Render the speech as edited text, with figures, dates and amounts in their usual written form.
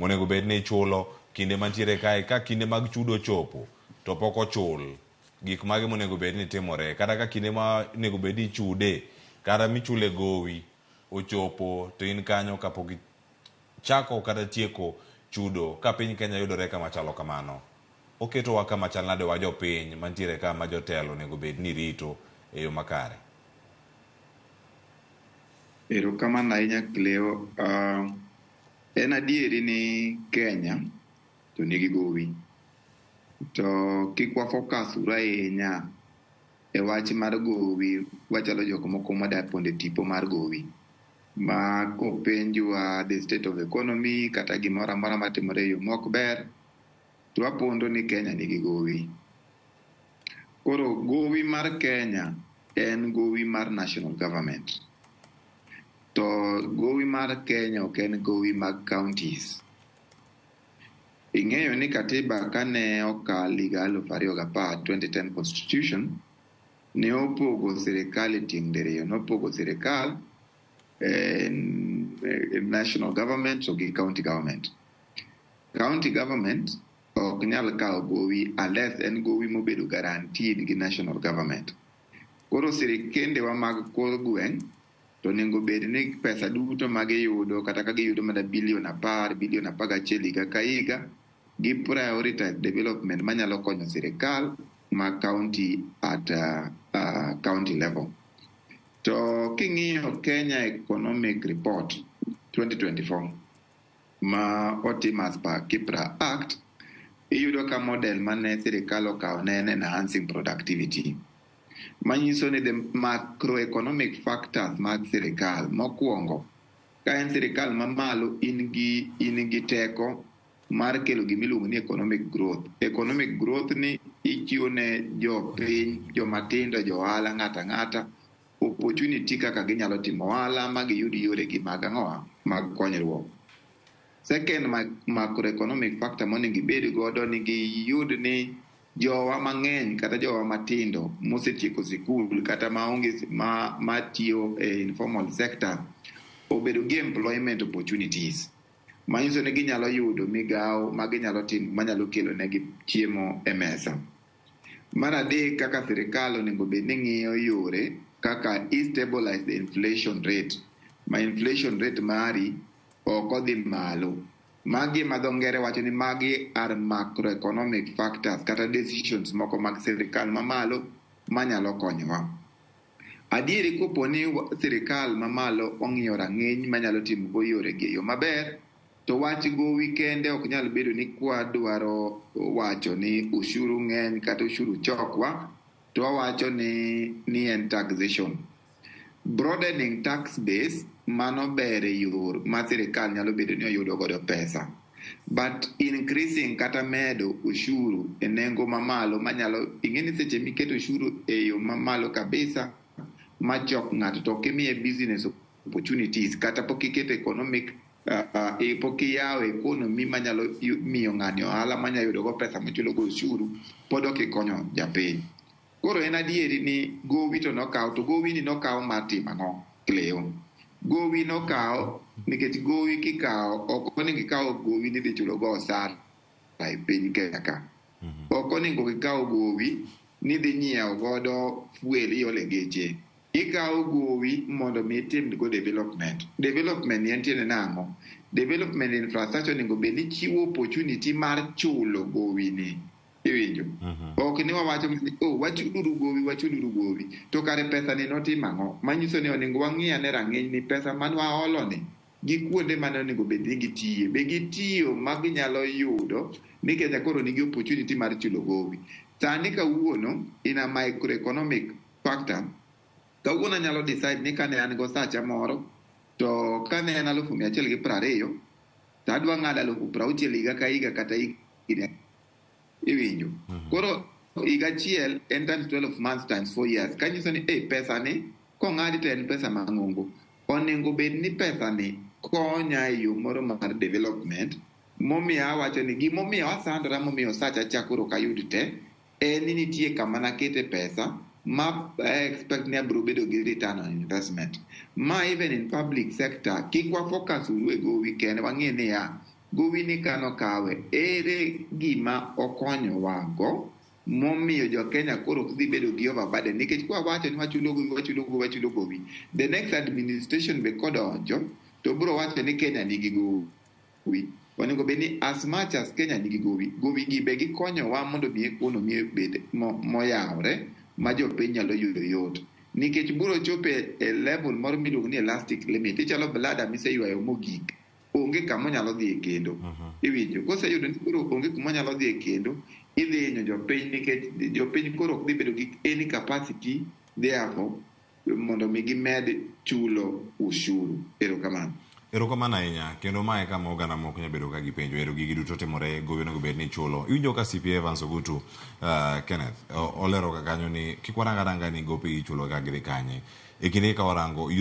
monego bed ni chulo kinde mantiere kae. Ka kinde mag chudo chopo to pok ochul, gik mage monego bed ni timore, kata ka kinde ma nego bed ni chude kata michule gowi ochopo to in kanyo kapok chako kata tieko chudo, ka piny Kenya yudore kama chalo kamano, oketowa kama chal nade wa jopiny mantiere ka ma jotelo onego bed ni rito e yo makare? Erokamano ahinya Cleo. En adieri ni Kenya to nigi gowi, to kik wafocusura ahinya e wach mar gowi. Wachalo jok moko madak ponde tipo mar gowi, ma kopenjwa the state of economy kata gimoro amora matimore e yo mok ber, to wapondo ni Kenya nigi gowi. Koro gowi mar Kenya en gowi mar national government, to gowi mar Kenya ok en gowi mag counties. Ing'eyo ni katiba kane okal higa 2010 2010 constitution ne opogo sirikal e tieng' diriyo. Nopogo sirikal national government to gi county government. County government ok nyal kawo gowi unless en gowi mobedo guaranteed gi national government. Koro sirikendewa mag kor gweng' to nengo bed ni pesa duto ma giyudo, kata ka giyudo mana bilion 11 higa ka higa, gi prioritize development manyalo konyo sirikal ma county at county level. To king'iyo Kenya Economic Report 2024 ma otim as per KIPRA Act, iyudo ka model mane sirikal okawo ne en enhancing productivity, manyiso ni the macroeconomic factors mag sirikal. Mokwongo, ka en sirikal mamalo, in gi teko mar kelo gimiluongo ni economic growth. Economic growth ni ichiwo ne jopiny, jomatindo, johala, ng'ata opportunity kaka ginyalo timo ohala ma giyud yore gi mag ang'owa mag konyruok. Second macroeconomic factor monego ibed godo ni giyud ni jowa mang'eny kata jowa matindo mosetieko sikul kata matiyo e informal sector obedo gi employment opportunities, manyiso ni ginyalo yudo migawo ma ginyalo timo manyalo kelo negi chiemo e mesa. Mar adek, kaka sirikal onego bed ni ng'iyo yore kaka stabilize the inflation rate, ma inflation rate mari ok odhi malo. Magi ma dho ngere wacho ni magi are macroeconomic factors kata decisions moko mag sirikal mamalo manyalo konyowa. Adieri kopo ni sirikal mamalo ong'iyo rang'iny manyalo timo go yore gi yo maber, to wach gowi kende ok nyal bedo ni kwa dwaro wacho ni ushuru ng'eny kata ushuru chokwa, to wawacho ni en taxation. Broadening tax base mano ber e yor ma sirikal nyalo bedo ni oyudo godo pesa, but increasing kata medo ushuru e nengo mamalo manyalo, ing'eni seche miketo ushuru e yo mamalo kabisa machok ng'ato to kimiye business opportunities kata pok iketo economic pok iyawo economy manyalo miyo ng'ani ohala manyalo yudo go pesa mochulo go ushuru, pod ok ikonyo japiny. Koro en adieri ni gowi to nokaw, to gowi ni nokaw mar timo ang'o Cleo? Gowi nokaw nikech gowi kikaw, ok onego ikaw gowi ni dhi chulo go osara e piny Kenya ka. Ok onego ikaw gowi ni dhi nyiewo godo fuel iole geche. Ikaw gowi mondo mi itim go development. Development en tiende nang'o? Development infrastructure onego bed ni chiwo opportunity mar chulo gowi ni. Iwinjo? Ok ni wawacho ni wachuduru gowi, to kare pesa ni notim ang'o? Manyiso ni onego wang'iya ne rang'iny ni pesa man waolo ni gi kuonde mane onego bed ni gitiye, be gitiyo ma ginyalo yudo ni Kenya koro nigi opportunity mar chulo gowi. Sani kawuono in a microeconomic factor, kawuono nyalo decide ni kane an go sacha moro to kane en 120, to adwa ng'ado 60,000 higa ka higa kata higa. Iwinjo? Koro higa achiel en times 12 months times 4 years. Kanyiso ni pesa ni kong'adi to en pesa mang'ongo. Onego bed ni pesa ni konya e yo moro mar development. Momiyo awacho ni gimomiyo asandora momiyo sacha chakoro kayud te en ni nitie kama nakete pesa ma expect ni abro bedo gi return on investment. Ma even in public sector, kik wa focus uru e gowi kende, wang'e ni gowi ni kano kawe, ere gima okonyo wago momiyo jo Kenya koro dhi bedo gi overburden nikech kwa wacho ni wachulo gowi, the next administration be kodonjo to bro wacho ni Kenya nigi gowi. Onego bed ni as much as Kenya nigi gowi gi be gikonyowa mondo mi economy bed moyawre ma jopiny nyalo yudo yot, nikech biro chope e level moro miluongo ni elastic limit. Ichalo blada miseywayo mogik, onge kama nyalo dhi e kendo. Iwinjo koseyudo ni koro onge kuma nyalo dhi e kendo, idhi hinyo jopiny nikech jopiny koro ok dhi bedo gi any capacity therefore mondo mi gimed chulo ushuru. Erokamano ahinya, kendo mae kama oganda moko nyalo bedo ka gipenjo ero gigi duto timore gowi onego bed ni chulo. Iwinjo ka CPA Evans Ogutu Kenneth olero ka kanyo ni kik waranga ni gope ichulo ka gidhi kanye e kinde ka warango